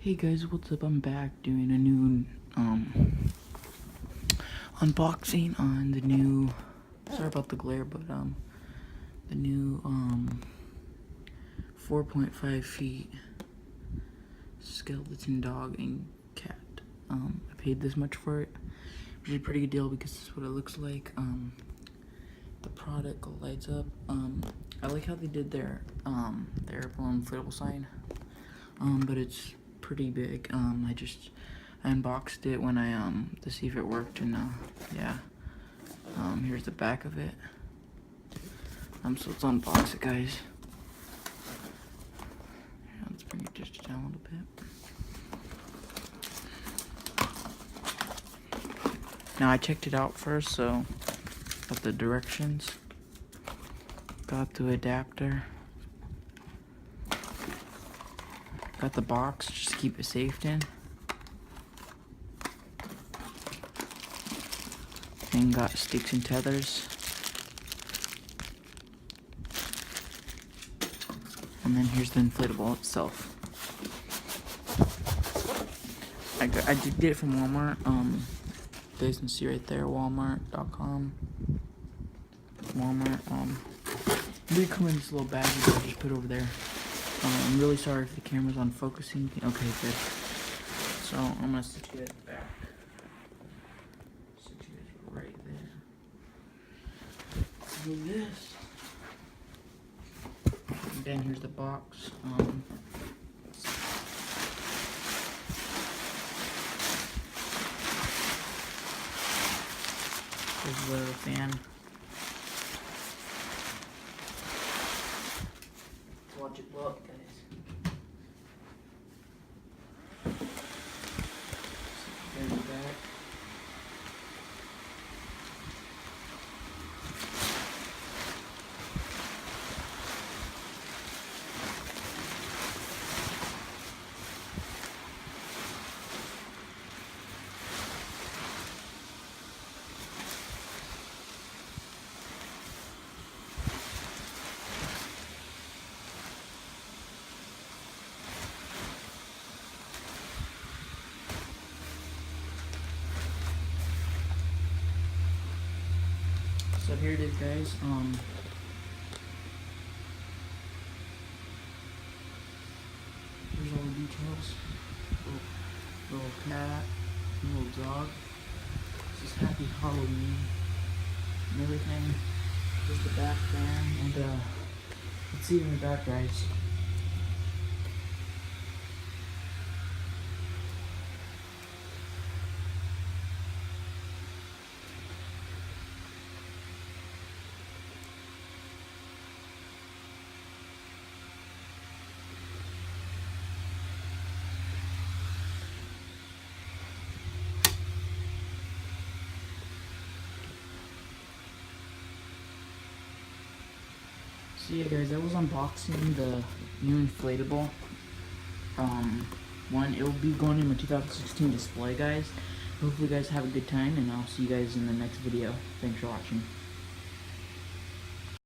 Hey guys, what's up? I'm back doing a new unboxing on the new, sorry about the glare, but the new 4.5 feet skeleton dog and cat. I paid this much for it. Really pretty good deal because this is what it looks like. The product lights up. I like how they did their airplane inflatable sign. But it's pretty big. I unboxed it when I to see if it worked, and yeah. Here's the back of it. So let's unbox it, guys. Yeah, let's bring it just down a little bit. Now I checked it out first, so got the directions, got the adapter, got the box just to keep it safe in, and got sticks and tethers, and then here's the inflatable itself. I did get it from Walmart. You guys can see right there, walmart.com. Walmart. They come in this little bag that I just put over there. I'm really sorry if the camera's unfocusing. Okay, good. So I'm gonna sit you guys back. Sit you guys right there. Do this. And then here's the box. There's a little fan. Let's watch it blow up, guys. There's the back. So here it is, guys. Here's all the details. Little cat, little dog. This is Happy Halloween and everything. There's the back there, and let's see it in the back, guys. So yeah, guys, I was unboxing the new inflatable one. It will be going in my 2016 display, guys. Hopefully you guys have a good time, and I'll see you guys in the next video. Thanks for watching.